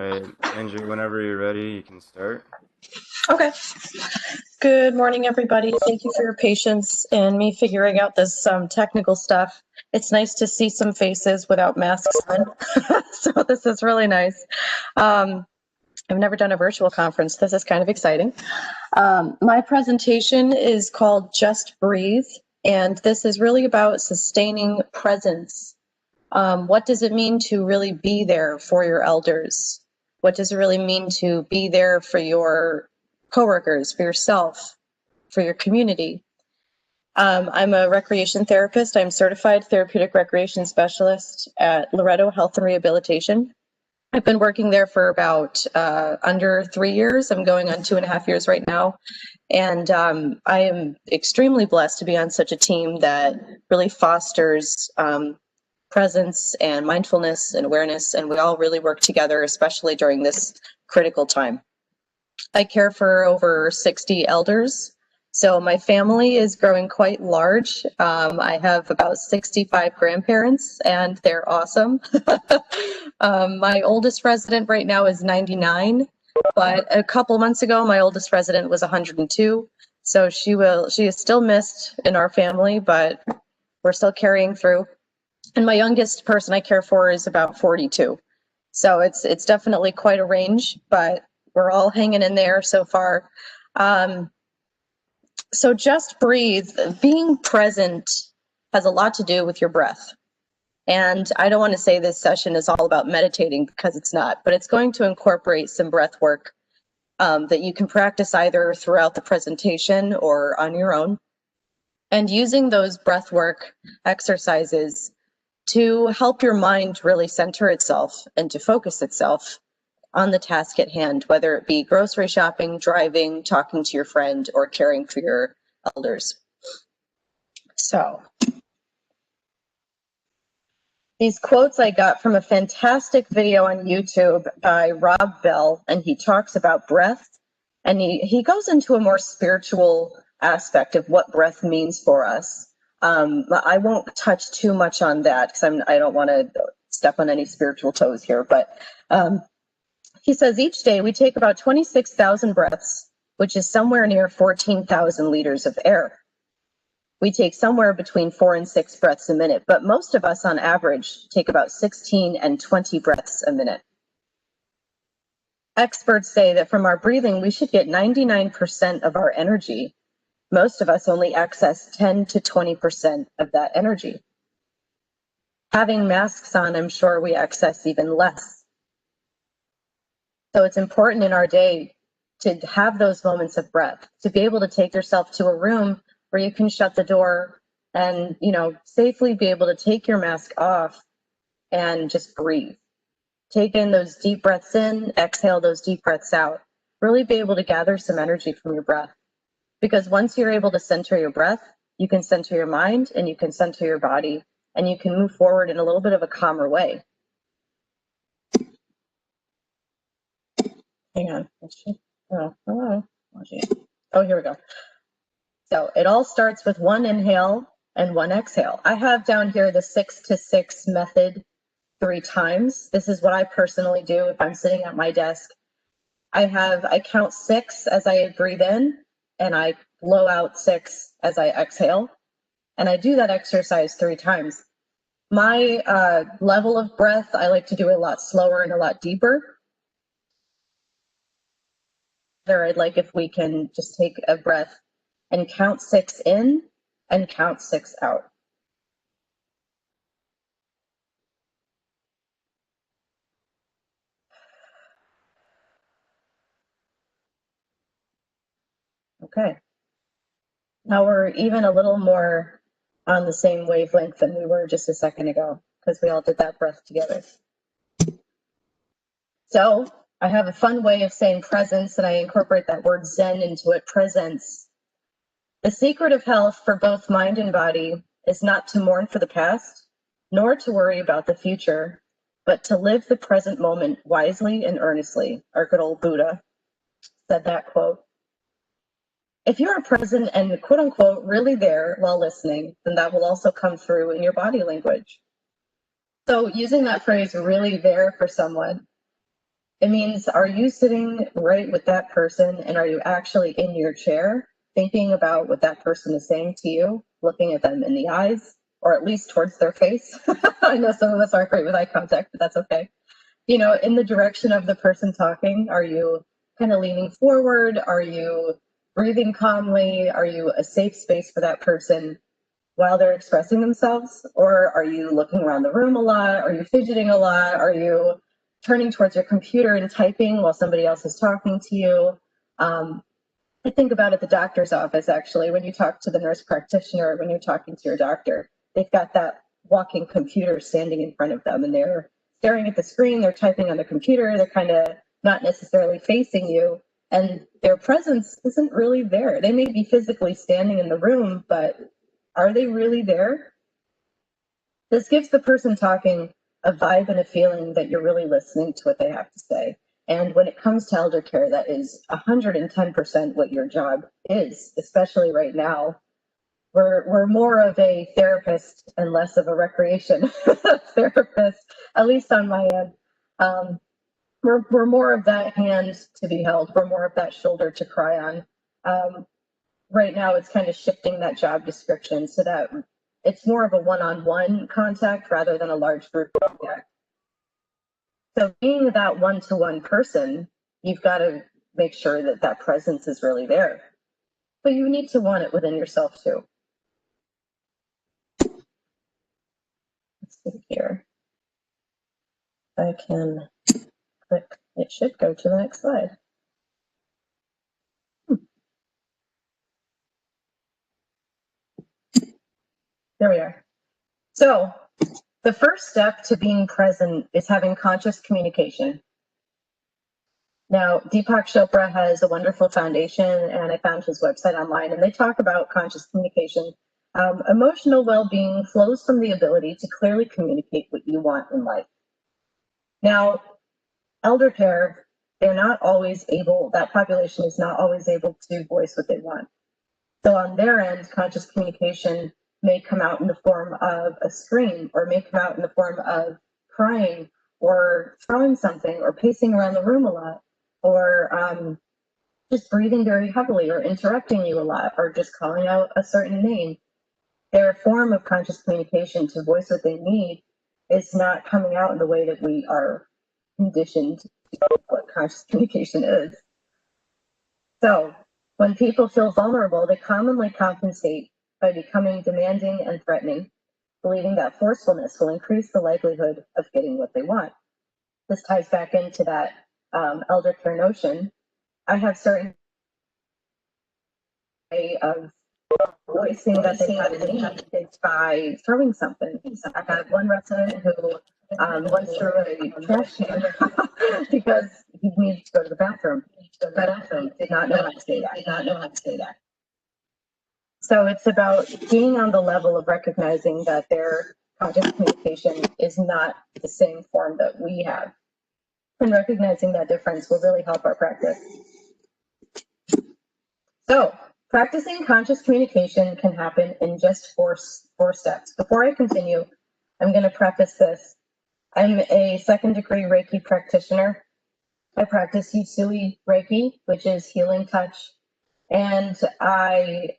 right, Andrea, whenever you're ready, you can start. Okay. Good morning, everybody. Thank you for your patience and me figuring out this technical stuff. It's nice to see some faces without masks on. So this is really nice. I've never done a virtual conference. This is kind of exciting. My presentation is called Just Breathe, and this is really about sustaining presence. What does it mean to really be there for your elders? What does it really mean to be there for your coworkers, for yourself, for your community? I'm a recreation therapist. I'm certified Therapeutic Recreation Specialist at Loretto Health and Rehabilitation. I've been working there for about under 3 years. I'm going on 2.5 years right now. And I am extremely blessed to be on such a team that really fosters presence and mindfulness and awareness, and we all really work together, especially during this critical time. I care for over 60 elders, so my family is growing quite large. I have about 65 grandparents, and they're awesome. My oldest resident right now is 99, but a couple months ago, my oldest resident was 102. So she is still missed in our family, but we're still carrying through. And my youngest person I care for is about 42. So it's definitely quite a range, but we're all hanging in there so far. So just breathe. Being present has a lot to do with your breath. And I don't want to say this session is all about meditating, because it's not, but it's going to incorporate some breath work that you can practice either throughout the presentation or on your own. And using those breath work exercises to help your mind really center itself and to focus itself on the task at hand, whether it be grocery shopping, driving, talking to your friend, or caring for your elders. So these quotes I got from a fantastic video on YouTube by Rob Bell, and he talks about breath, and he goes into a more spiritual aspect of what breath means for us. I won't touch too much on that because I don't want to step on any spiritual toes here, but he says each day we take about 26,000 breaths, which is somewhere near 14,000 liters of air. We take somewhere between 4 and 6 breaths a minute, but most of us on average take about 16 and 20 breaths a minute. Experts say that from our breathing, we should get 99% of our energy. Most of us only access 10 to 20% of that energy. Having masks on, I'm sure we access even less. So it's important in our day to have those moments of breath, to be able to take yourself to a room where you can shut the door and, safely be able to take your mask off and just breathe. Take in those deep breaths in, exhale those deep breaths out. Really be able to gather some energy from your breath. Because once you're able to center your breath, you can center your mind and you can center your body, and you can move forward in a little bit of a calmer way. Hang on. Oh, here we go. So it all starts with one inhale and one exhale. I have down here the 6-to-6 method 3 times. This is what I personally do if I'm sitting at my desk. I count 6 as I breathe in, and I blow out 6 as I exhale. And I do that exercise 3 times. My level of breath, I like to do a lot slower and a lot deeper. I'd like if we can just take a breath and count 6 in and count 6 out. Okay. Now we're even a little more on the same wavelength than we were just a second ago, because we all did that breath together. So I have a fun way of saying presence, and I incorporate that word Zen into it, presence. The secret of health for both mind and body is not to mourn for the past, nor to worry about the future, but to live the present moment wisely and earnestly. Our good old Buddha said that quote. If you are present and quote unquote really there while listening, then that will also come through in your body language. So using that phrase really there for someone, It means, are you sitting right with that person, and are you actually in your chair thinking about what that person is saying to you, looking at them in the eyes, or at least towards their face? I know some of us aren't great with eye contact, but that's okay. You know, in the direction of the person talking, are you kind of leaning forward? Are you breathing calmly? Are you a safe space for that person while they're expressing themselves? Or are you looking around the room a lot? Are you fidgeting a lot? Are you turning towards your computer and typing while somebody else is talking to you? I think about at the doctor's office, actually, when you talk to the nurse practitioner, when you're talking to your doctor, they've got that walking computer standing in front of them, and they're staring at the screen, they're typing on the computer, they're kind of not necessarily facing you, and their presence isn't really there. They may be physically standing in the room, but are they really there? This gives the person talking a vibe and a feeling that you're really listening to what they have to say. And when it comes to elder care, that is 110% what your job is, especially right now. We're more of a therapist and less of a recreation therapist, at least on my end. We're more of that hand to be held. We're more of that shoulder to cry on. Right now, it's kind of shifting that job description so that it's more of a one-on-one contact rather than a large group contact. So being that one-to-one person, you've got to make sure that that presence is really there. But you need to want it within yourself too. Let's see here. I can click, it should go to the next slide. There we are. So the first step to being present is having conscious communication. Now, Deepak Chopra has a wonderful foundation, and I found his website online, and they talk about conscious communication. Emotional well-being flows from the ability to clearly communicate what you want in life. Now, elder care, they're not always able, that population is not always able to voice what they want. So on their end, conscious communication may come out in the form of a scream, or may come out in the form of crying, or throwing something, or pacing around the room a lot, or just breathing very heavily, or interrupting you a lot, or just calling out a certain name. Their form of conscious communication to voice what they need is not coming out in the way that we are conditioned to know what conscious communication is. So when people feel vulnerable, they commonly compensate by becoming demanding and threatening, believing that forcefulness will increase the likelihood of getting what they want. This ties back into that elder care notion. I have certain way of voicing that they have a need is by throwing something. I had one resident who once threw a trash can because he needed to go to the bathroom. Did not know how to say that. So it's about being on the level of recognizing that their conscious communication is not the same form that we have. And recognizing that difference will really help our practice. So practicing conscious communication can happen in just four steps. Before I continue, I'm going to preface this. I'm a second-degree Reiki practitioner. I practice Usui Reiki, which is healing touch, and I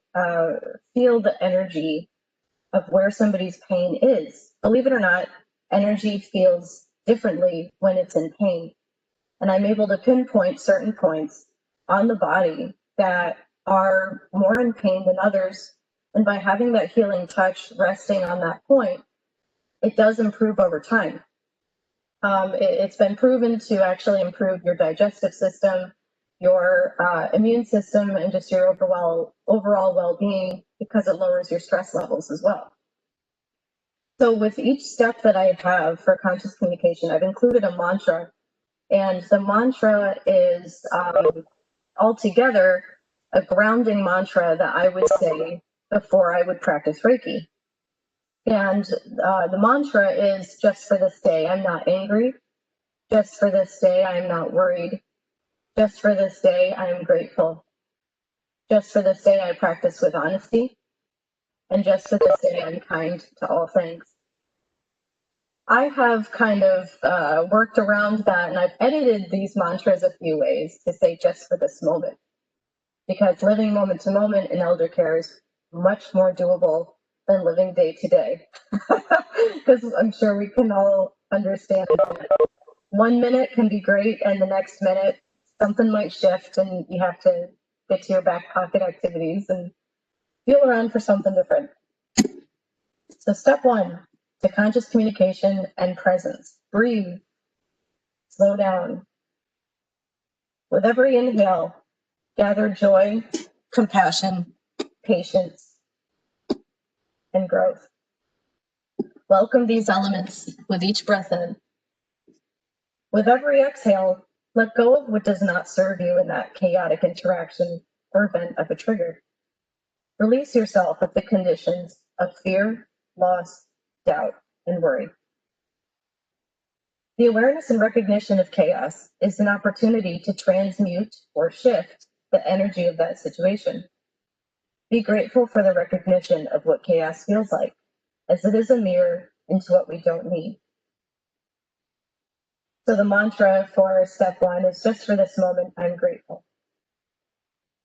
feel the energy of where somebody's pain is. Believe it or not, energy feels differently when it's in pain. And I'm able to pinpoint certain points on the body that are more in pain than others. And by having that healing touch resting on that point, it does improve over time. It's been proven to actually improve your digestive system, your immune system, and just your overall well-being, because it lowers your stress levels as well. So with each step that I have for conscious communication, I've included a mantra, and the mantra is altogether a grounding mantra that I would say before I would practice Reiki. And the mantra is, just for this day, I'm not angry. Just for this day, I am not worried. Just for this day, I am grateful. Just for this day, I practice with honesty. And just for this day, I'm kind to all things. I have kind of worked around that, and I've edited these mantras a few ways to say just for this moment, because living moment to moment in elder care is much more doable than living day to day. Because I'm sure we can all understand that 1 minute can be great, and the next minute something might shift, and you have to get to your back pocket activities and feel around for something different. So step 1, to conscious communication and presence. Breathe, slow down. With every inhale, gather joy, compassion, patience, and growth. Welcome these elements with each breath in. With every exhale, let go of what does not serve you in that chaotic interaction or event of a trigger. Release yourself of the conditions of fear, loss, doubt, and worry. The awareness and recognition of chaos is an opportunity to transmute or shift the energy of that situation. Be grateful for the recognition of what chaos feels like, as it is a mirror into what we don't need. So the mantra for step 1 is just for this moment, I'm grateful.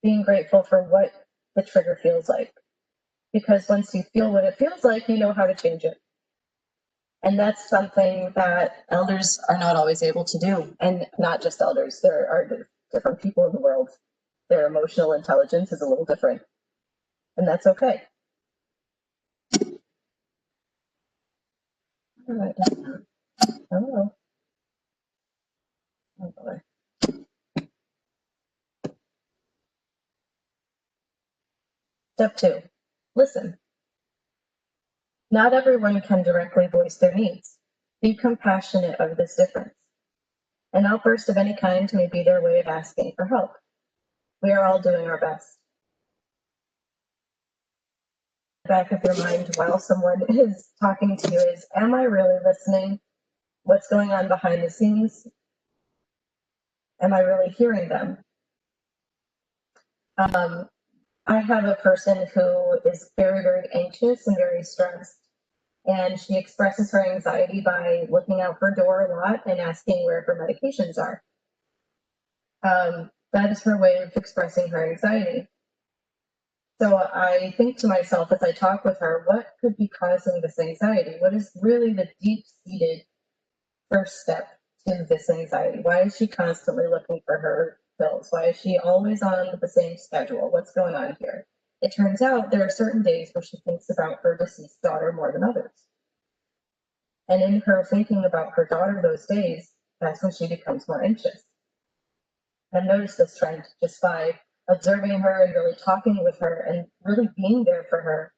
Being grateful for what the trigger feels like. Because once you feel what it feels like, you know how to change it. And that's something that elders are not always able to do. And not just elders, there are different people in the world. Their emotional intelligence is a little different. And that's okay. All right. Hello. Oh boy. Step 2, listen. Not everyone can directly voice their needs. Be compassionate of this difference. An outburst of any kind may be their way of asking for help. We are all doing our best. Back of your mind while someone is talking to you is, am I really listening? What's going on behind the scenes? Am I really hearing them? I have a person who is very, very anxious and very stressed. And she expresses her anxiety by looking out her door a lot and asking where her medications are. That is her way of expressing her anxiety. So I think to myself as I talk with her, what could be causing this anxiety? What is really the deep-seated first step to this anxiety? Why is she constantly looking for her pills? Why is she always on the same schedule? What's going on here? It turns out there are certain days where she thinks about her deceased daughter more than others. And in her thinking about her daughter those days, that's when she becomes more anxious. I've noticed this trend just by observing her and really talking with her and really being there for her.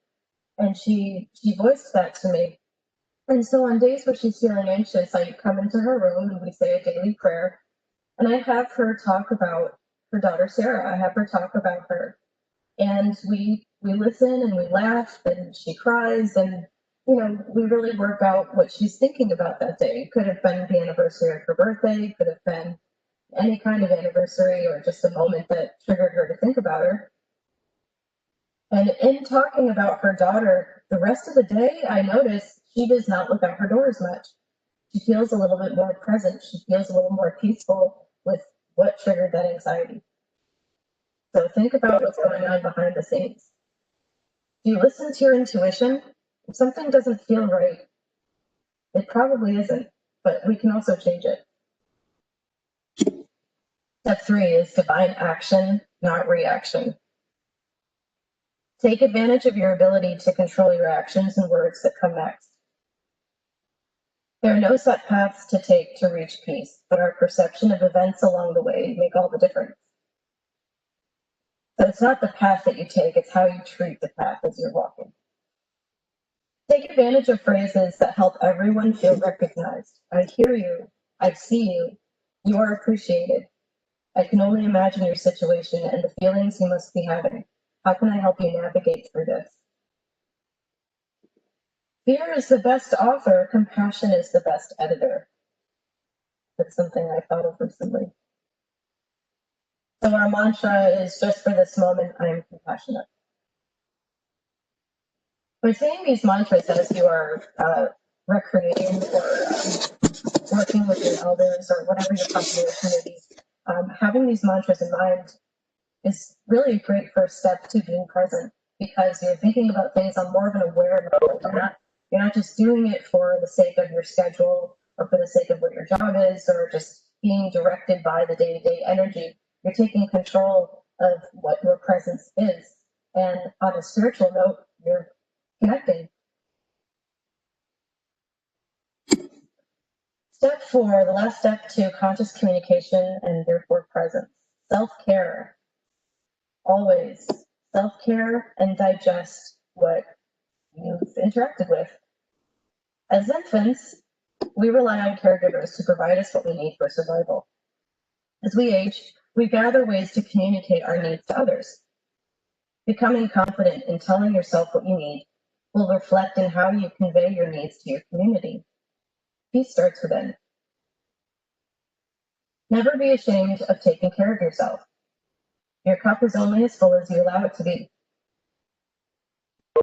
And she voiced that to me. And so on days where she's feeling anxious, I come into her room and we say a daily prayer. And I have her talk about her daughter, Sarah. I have her talk about her. And we listen and we laugh and she cries and, you know, we really work out what she's thinking about that day. It could have been the anniversary of her birthday, could have been any kind of anniversary or just a moment that triggered her to think about her. And in talking about her daughter, the rest of the day, I noticed she does not look out her door as much. She feels a little bit more present. She feels a little more peaceful with what triggered that anxiety. So think about what's going on behind the scenes. Do you listen to your intuition? If something doesn't feel right, it probably isn't, but we can also change it. Step 3 is divine action, not reaction. Take advantage of your ability to control your actions and words that come next. There are no set paths to take to reach peace, but our perception of events along the way make all the difference. So it's not the path that you take, it's how you treat the path as you're walking. Take advantage of phrases that help everyone feel recognized. I hear you, I see you, you are appreciated. I can only imagine your situation and the feelings you must be having. How can I help you navigate through this? Fear is the best author, compassion is the best editor. That's something I thought of recently. So our mantra is just for this moment, I am compassionate. By saying these mantras as you are recreating or working with your elders or whatever your population may be, having these mantras in mind is really a great first step to being present, because you're thinking about things on more of an aware level. You're not just doing it for the sake of your schedule or for the sake of what your job is or just being directed by the day-to-day energy. You're taking control of what your presence is. And on a spiritual note, you're connecting. Step 4, the last step to conscious communication and therefore presence. Self-care. Always self-care and digest what you've interacted with. As infants, we rely on caregivers to provide us what we need for survival. As we age, we gather ways to communicate our needs to others. Becoming confident in telling yourself what you need will reflect in how you convey your needs to your community. Peace starts within. Never be ashamed of taking care of yourself. Your cup is only as full as you allow it to be.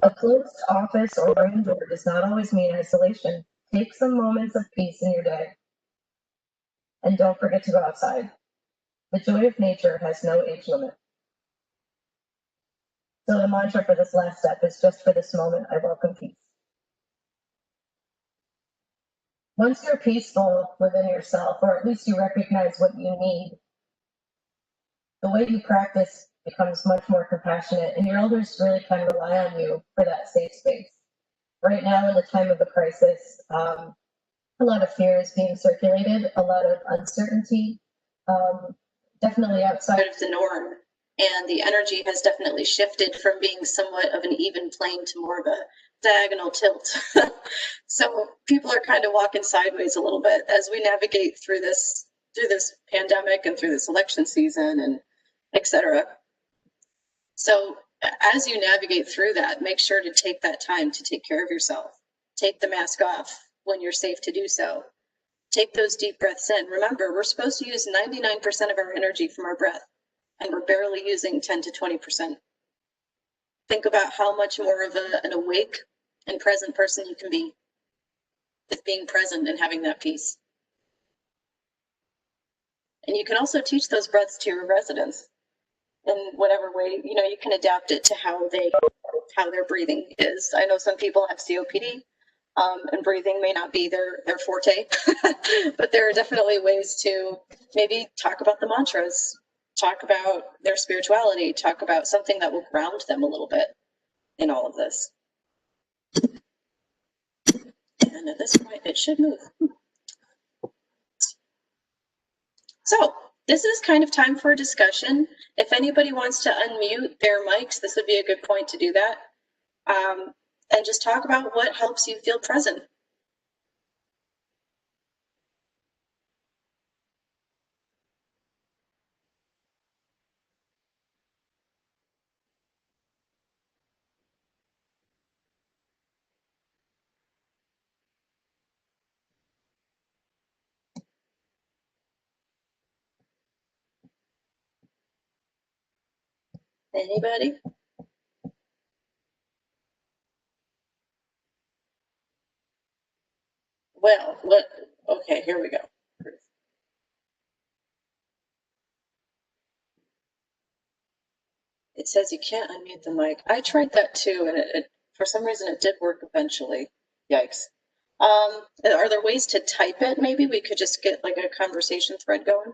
A closed office or room door does not always mean isolation. Take some moments of peace in your day. And don't forget to go outside. The joy of nature has no age limit. So the mantra for this last step is just for this moment, I welcome peace. Once you're peaceful within yourself, or at least you recognize what you need, the way you practice becomes much more compassionate, and your elders really can rely on you for that safe space. Right now, in the time of the crisis, a lot of fear is being circulated, a lot of uncertainty, definitely outside of the norm. And the energy has definitely shifted from being somewhat of an even plane to more of a diagonal tilt. So people are kind of walking sideways a little bit as we navigate through this pandemic and through this election season and etc. So as you navigate through that, make sure to take that time to take care of yourself. Take the mask off when you're safe to do so. Take those deep breaths in. Remember, we're supposed to use 99% of our energy from our breath, and we're barely using 10 to 20%. Think about how much more of an awake and present person you can be with being present and having that peace. And you can also teach those breaths to your residents in whatever way, you can adapt it to how their breathing is. I know some people have COPD, and breathing may not be their forte, but there are definitely ways to maybe talk about the mantras, talk about their spirituality, talk about something that will ground them a little bit in all of this. And at this point, it should move. So this is kind of time for a discussion. If anybody wants to unmute their mics, this would be a good point to do that. And just talk about what helps you feel present. Anybody? Well, okay, here we go. It says you can't unmute the mic. I tried that too, and it for some reason it did work eventually. Yikes. Are there ways to type it? Maybe we could just get like a conversation thread going.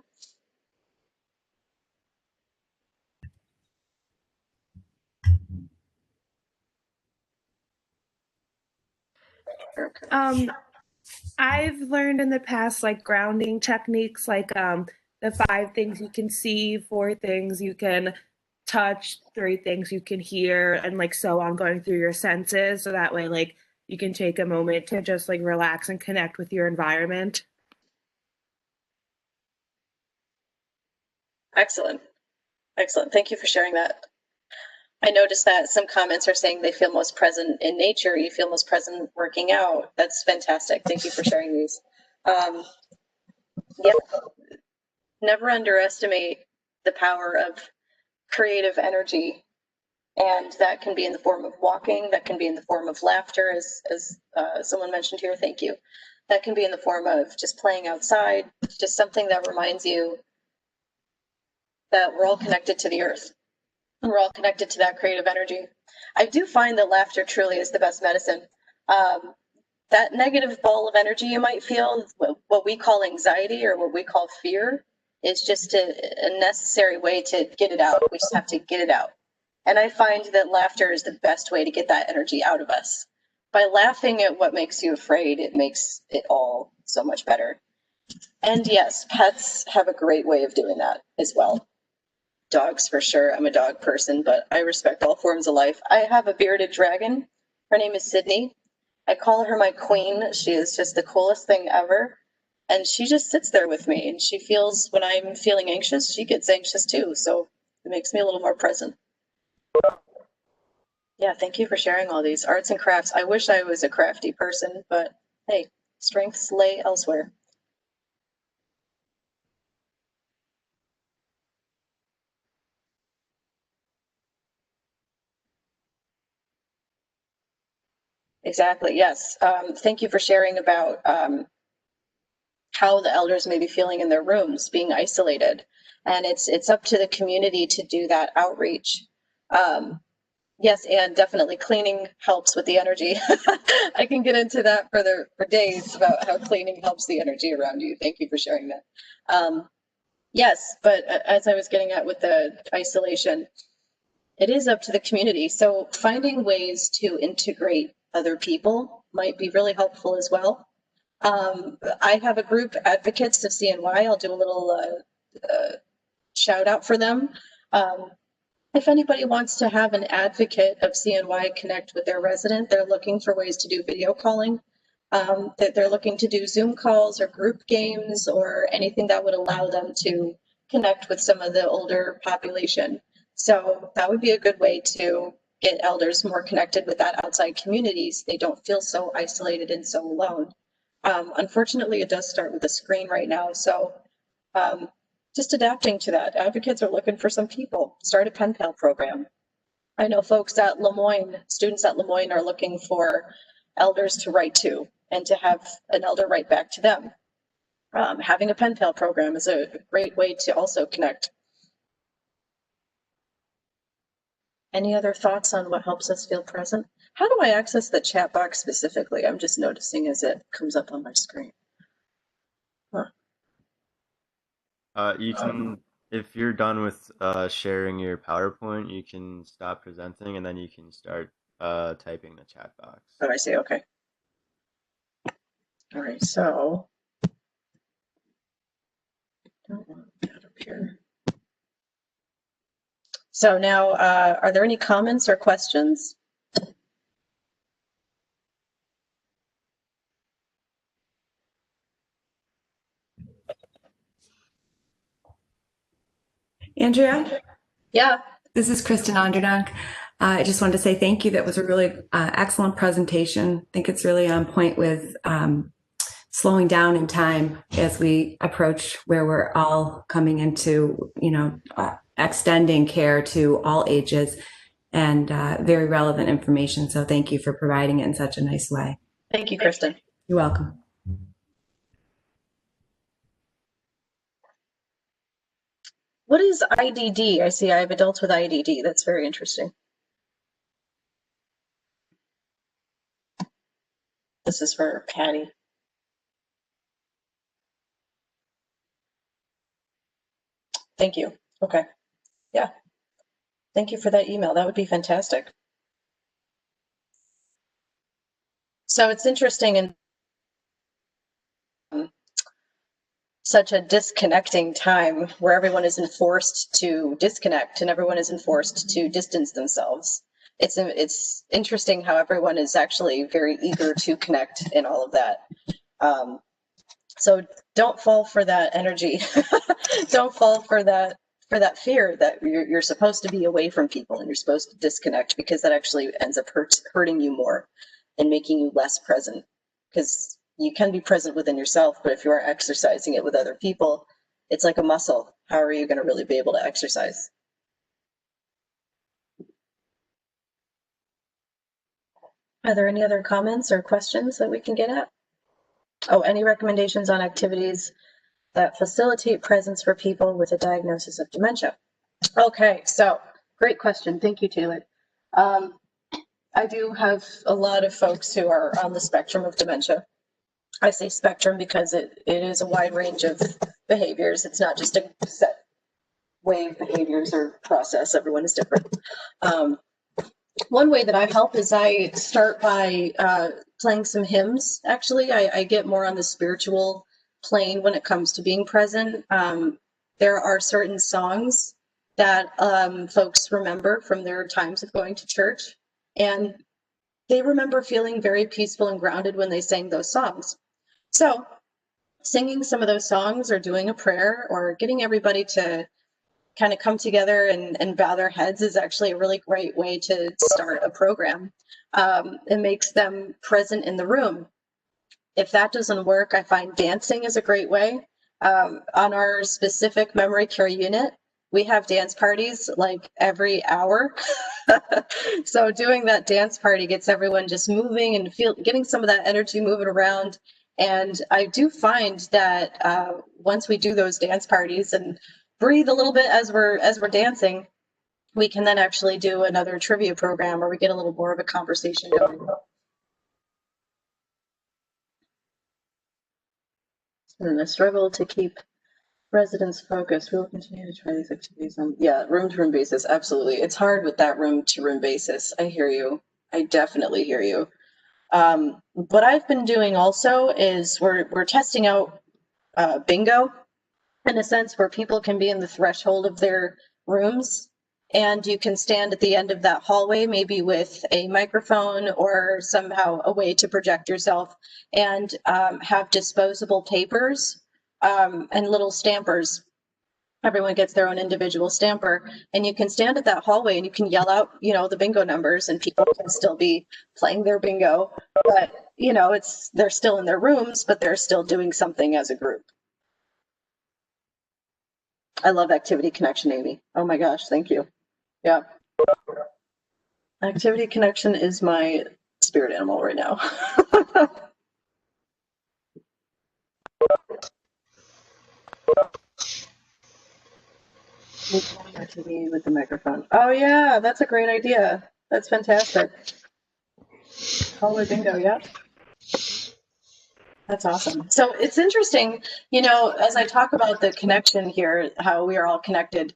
Okay. I've learned in the past like grounding techniques, like the 5 things you can see, 4 things you can touch, 3 things you can hear, and like so on, going through your senses, so that way like you can take a moment to just like relax and connect with your environment. Excellent. Thank you for sharing that. I noticed that some comments are saying they feel most present in nature. You feel most present working out. That's fantastic. Thank you for sharing these. Yep. Never underestimate the power of creative energy And that can be in the form of walking, that can be in the form of laughter, as someone mentioned here, thank you. That can be in the form of just playing outside, just something that reminds you that we're all connected to the earth and we're all connected to that creative energy. I do find that laughter truly is the best medicine. That negative ball of energy you might feel, what we call anxiety or what we call fear, is just a necessary way to get it out. We just have to get it out. And I find that laughter is the best way to get that energy out of us. By laughing at what makes you afraid, it makes it all so much better. And yes, pets have a great way of doing that as well. Dogs for sure. I'm a dog person, but I respect all forms of life. I have a bearded dragon. Her name is Sydney. I call her my queen. She is just the coolest thing ever. And she just sits there with me, and she feels when I'm feeling anxious, she gets anxious too. So it makes me a little more present. Yeah, thank you for sharing all these arts and crafts. I wish I was a crafty person, but hey, strengths lay elsewhere. Exactly, yes. Thank you for sharing about how the elders may be feeling in their rooms, being isolated. And it's up to the community to do that outreach. Yes, and definitely cleaning helps with the energy. I can get into that for days about how cleaning helps the energy around you. Thank you for sharing that. Yes, but as I was getting at with the isolation, it is up to the community. So finding ways to integrate other people might be really helpful as well. I have a group, Advocates of CNY. I'll do a little shout out for them. If anybody wants to have an advocate of CNY connect with their resident, they're looking for ways to do video calling. That they're looking to do Zoom calls or group games or anything that would allow them to connect with some of the older population. So that would be a good way to get elders more connected with that outside communities. They don't feel so isolated and so alone. Unfortunately, it does start with a screen right now. So just adapting to that. Advocates are looking for some people. Start a pen pal program. I know folks at Lemoyne, students at Lemoyne are looking for elders to write to and to have an elder write back to them. Having a pen pal program is a great way to also connect. Any other thoughts on what helps us feel present? How do I access the chat box specifically? I'm just noticing as it comes up on my screen. Huh. You can, if you're done with sharing your PowerPoint, you can stop presenting and then you can start typing the chat box. Oh, I see. Okay. All right. So, don't want that up here. So now, are there any comments or questions? Andrea? Yeah. This is Kristen Onderdonk. I just wanted to say thank you. That was a really excellent presentation. I think it's really on point with slowing down in time as we approach where we're all coming into, extending care to all ages, and very relevant information. So thank you for providing it in such a nice way. Thank you, Kristen. You're welcome. What is IDD? I see I have adults with IDD. That's very interesting. This is for Patty. Thank you. Okay. Yeah. Thank you for that email. That would be fantastic. So it's interesting in such a disconnecting time where everyone is enforced to disconnect and everyone is enforced to distance themselves. It's interesting how everyone is actually very eager to connect in all of that. So don't fall for that energy. Don't fall for that fear that you're supposed to be away from people and you're supposed to disconnect, because that actually ends up hurting you more and making you less present. Because you can be present within yourself, but if you are exercising it with other people, it's like a muscle. How are you going to really be able to exercise? Are there any other comments or questions that we can get at? Oh, any recommendations on activities that facilitate presence for people with a diagnosis of dementia? Okay, so great question. Thank you, Taylor. I do have a lot of folks who are on the spectrum of dementia. I say spectrum because it is a wide range of behaviors. It's not just a set way of behaviors or process. Everyone is different. One way that I help is I start by playing some hymns. Actually, I get more on the spiritual plane when it comes to being present. There are certain songs that folks remember from their times of going to church, and they remember feeling very peaceful and grounded when they sang those songs. So singing some of those songs or doing a prayer or getting everybody to kind of come together and bow their heads is actually a really great way to start a program. It makes them present in the room. If that doesn't work, I find dancing is a great way. On our specific memory care unit, we have dance parties like every hour. So doing that dance party gets everyone just moving and getting some of that energy moving around. And I do find that once we do those dance parties and breathe a little bit as we're dancing, we can then actually do another trivia program where we get a little more of a conversation going. And I struggle to keep residents focused. We'll continue to try these activities on, yeah, room-to-room basis. Absolutely. It's hard with that room-to-room basis. I hear you. I definitely hear you. What I've been doing also is we're testing out bingo, in a sense, where people can be in the threshold of their rooms, and you can stand at the end of that hallway, maybe with a microphone or somehow a way to project yourself, and have disposable papers and little stampers. Everyone gets their own individual stamper, and you can stand at that hallway and you can yell out, the bingo numbers, and people can still be playing their bingo, but they're still in their rooms, but they're still doing something as a group. I love Activity Connection, Amy. Oh my gosh, thank you. Yeah. Activity Connection is my spirit animal right now. TV with the microphone. Oh yeah, that's a great idea. That's fantastic. Hallway bingo, yeah. That's awesome. So it's interesting, as I talk about the connection here, how we are all connected,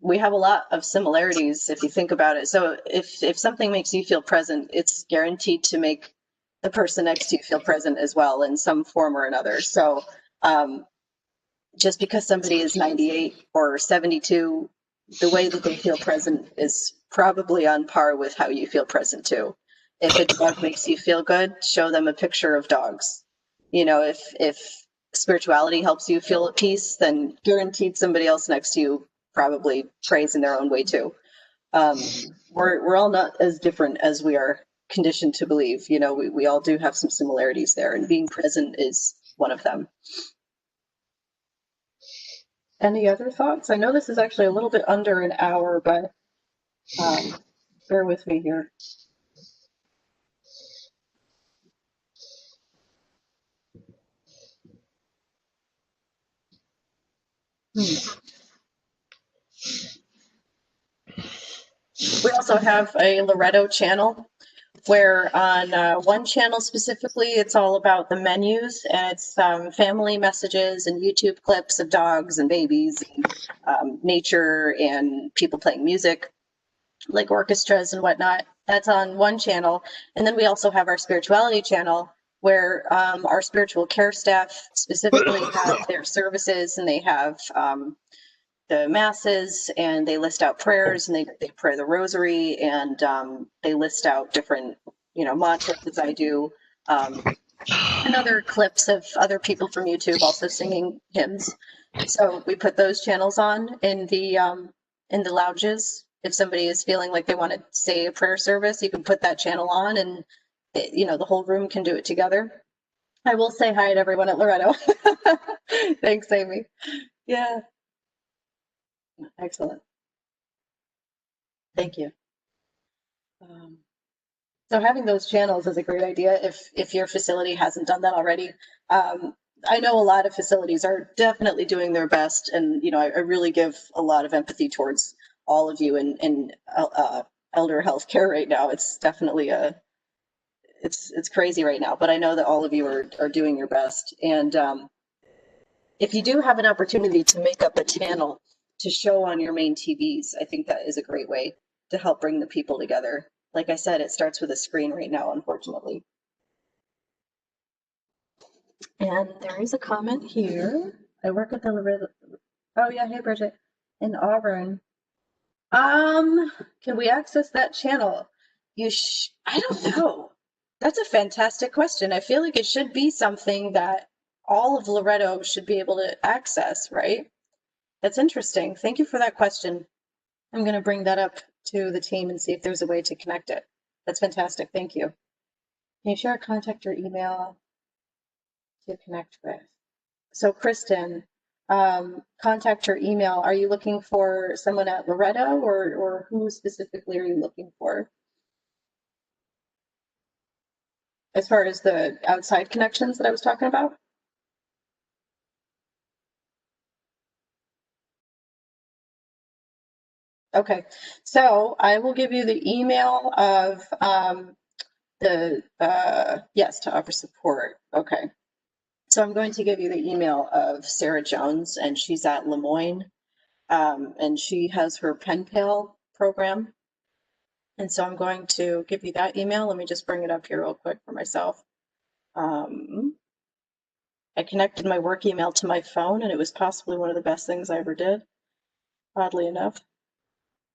we have a lot of similarities if you think about it. So if something makes you feel present, it's guaranteed to make the person next to you feel present as well in some form or another. So just because somebody is 98 or 72, the way that they feel present is probably on par with how you feel present too. If a dog makes you feel good, show them a picture of dogs. If spirituality helps you feel at peace, then guaranteed somebody else next to you probably prays in their own way too. We're all not as different as we are conditioned to believe. We all do have some similarities there, and being present is one of them. Any other thoughts? I know this is actually a little bit under an hour, but bear with me here. We also have a Loretto channel where on one channel specifically, it's all about the menus, and it's family messages and YouTube clips of dogs and babies, and nature and people playing music, like orchestras and whatnot. That's on one channel. And then we also have our spirituality channel where our spiritual care staff specifically have their services, and they have the masses, and they list out prayers, and they pray the rosary, and they list out different mantras as I do, and other clips of other people from YouTube also singing hymns. So we put those channels on in the lounges. If somebody is feeling like they want to say a prayer service, you can put that channel on, and the whole room can do it together. I will say hi to everyone at Loretto. Thanks, Amy. Yeah. Excellent. Thank you. So having those channels is a great idea if your facility hasn't done that already. I know a lot of facilities are definitely doing their best, and I really give a lot of empathy towards all of you in elder healthcare right now. It's definitely it's crazy right now, but I know that all of you are doing your best. And if you do have an opportunity to make up a channel to show on your main TVs, I think that is a great way to help bring the people together. Like I said, it starts with a screen right now, unfortunately. And there is a comment here. I work at the, oh yeah, hey Bridget, in Auburn. Can we access that channel? I don't know. That's a fantastic question. I feel like it should be something that all of Loretto should be able to access, right? That's interesting. Thank you for that question. I'm going to bring that up to the team and see if there's a way to connect it. That's fantastic. Thank you. Can you share a contact or email to connect with? So Kristen, contact or email. Are you looking for someone at Loretto, or who specifically are you looking for? As far as the outside connections that I was talking about? Okay, so I will give you the email of yes, to offer support. Okay, so I'm going to give you the email of Sarah Jones, and she's at Lemoyne, and she has her pen pal program. And so I'm going to give you that email. Let me just bring it up here real quick for myself. I connected my work email to my phone, and it was possibly one of the best things I ever did, oddly enough.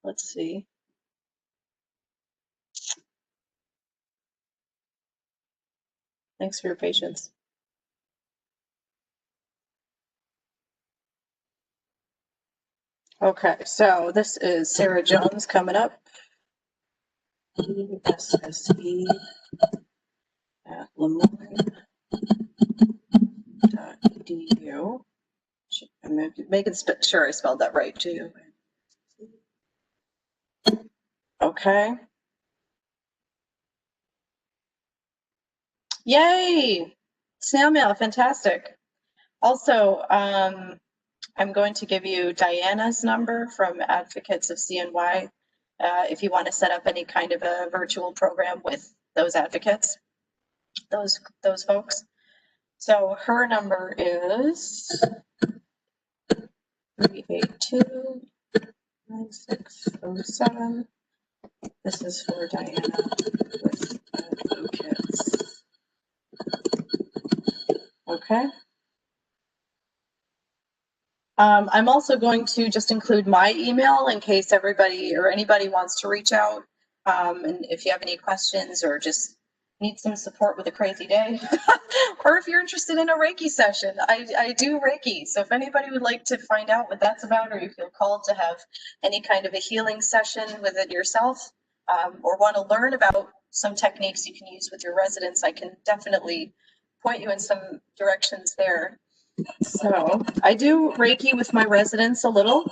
Let's see. Thanks for your patience. Okay, so this is Sarah Jones coming up. ESSE at lemoyne.edu. I'm making sure I spelled that right too. Okay. Yay! Snail mail, fantastic. Also, I'm going to give you Diana's number from Advocates of CNY if you want to set up any kind of a virtual program with those advocates, those folks. So her number is 382-9607. This is for Diana with Advocates. Okay. I'm also going to just include my email in case everybody or anybody wants to reach out. And if you have any questions or just need some support with a crazy day, or if you're interested in a Reiki session, I do Reiki. So if anybody would like to find out what that's about, or you feel called to have any kind of a healing session with it yourself, or want to learn about some techniques you can use with your residents, I can definitely point you in some directions there. So I do Reiki with my residents a little.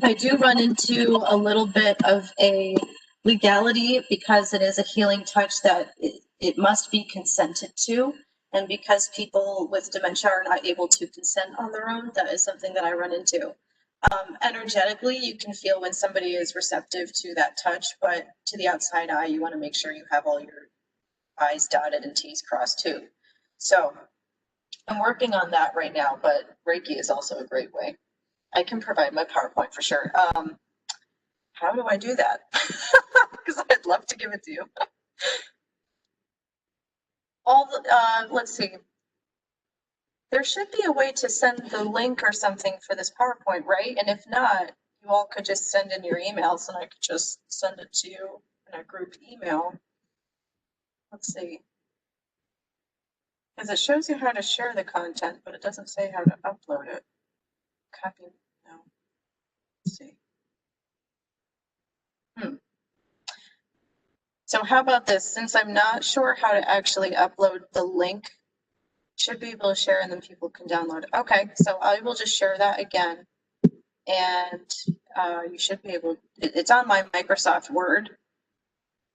I do run into a little bit of a legality because it is a healing touch that it must be consented to. And because people with dementia are not able to consent on their own, that is something that I run into. Energetically, you can feel when somebody is receptive to that touch, but to the outside eye, you want to make sure you have all your I's dotted and T's crossed too. So I'm working on that right now, but Reiki is also a great way. I can provide my PowerPoint for sure. How do I do that? Because I'd love to give it to you. Let's see. There should be a way to send the link or something for this PowerPoint, right? And if not, you all could just send in your emails and I could just send it to you in a group email. Let's see. Because it shows you how to share the content, but it doesn't say how to upload it. Copy, no. Let's see. So how about this? Since I'm not sure how to actually upload the link, should be able to share and then people can download it. Okay, so I will just share that again. And you should be able, it's on my Microsoft Word.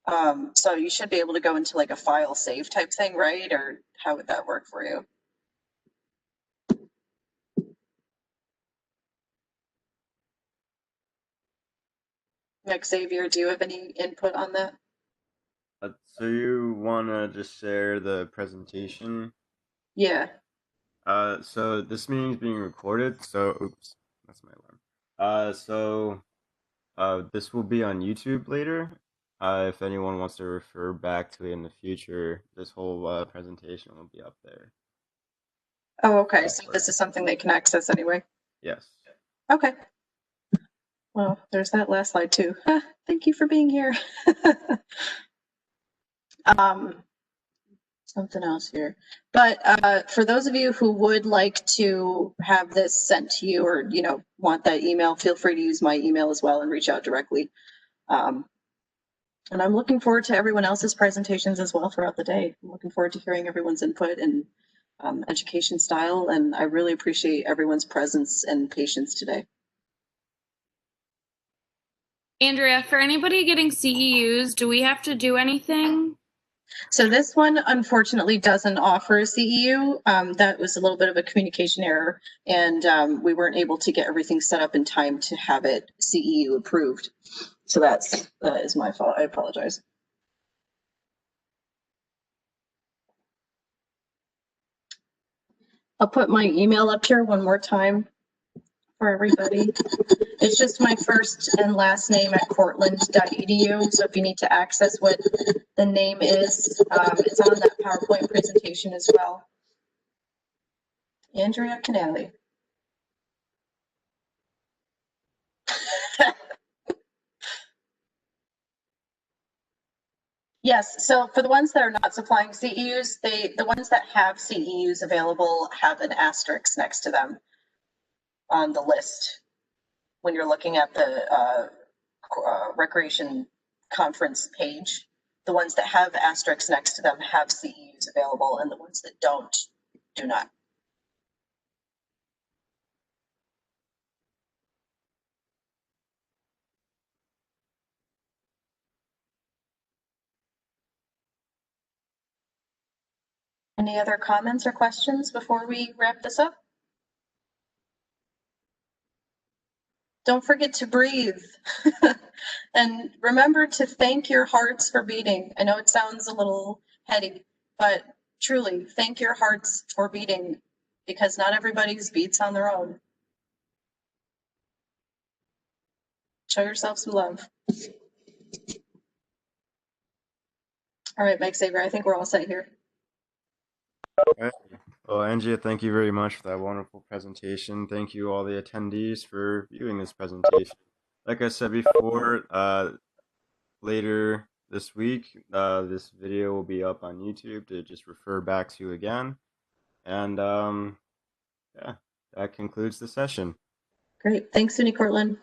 So you should be able to go into like a file save type thing, right? Or how would that work for you? Xavier, do you have any input on that? So you want to just share the presentation? Yeah. So this meeting is being recorded, so oops, that's my alarm. This will be on YouTube later. If anyone wants to refer back to it in the future, this whole presentation will be up there. Oh, okay. So this is something they can access anyway. Yes. Okay. Well, there's that last slide too. Thank you for being here. Something else here. But for those of you who would like to have this sent to you or, want that email, feel free to use my email as well and reach out directly. And I'm looking forward to everyone else's presentations as well throughout the day. I'm looking forward to hearing everyone's input and education style. And I really appreciate everyone's presence and patience today. Andrea, for anybody getting CEUs, do we have to do anything? So this one, unfortunately, doesn't offer a CEU. That was a little bit of a communication error, and we weren't able to get everything set up in time to have it CEU approved. So that is my fault. I apologize. I'll put my email up here one more time for everybody. It's just my first and last name at cortland.edu. So if you need to access what the name is, it's on that PowerPoint presentation as well. Andrea Canale. Yes, so for the ones that are not supplying CEUs, the ones that have CEUs available have an asterisk next to them on the list when you're looking at the recreation conference page. The ones that have asterisks next to them have CEUs available, and the ones that don't do not. Any other comments or questions before we wrap this up? Don't forget to breathe. And remember to thank your hearts for beating. I know it sounds a little heady, but truly thank your hearts for beating, because not everybody's beats on their own. Show yourself some love. All right, Mike Xavier, I think we're all set here. All right. Well, Andrea, thank you very much for that wonderful presentation. Thank you all the attendees for viewing this presentation. Like I said before, later this week, this video will be up on YouTube to just refer back to again. And yeah, that concludes the session. Great. Thanks, SUNY Cortland.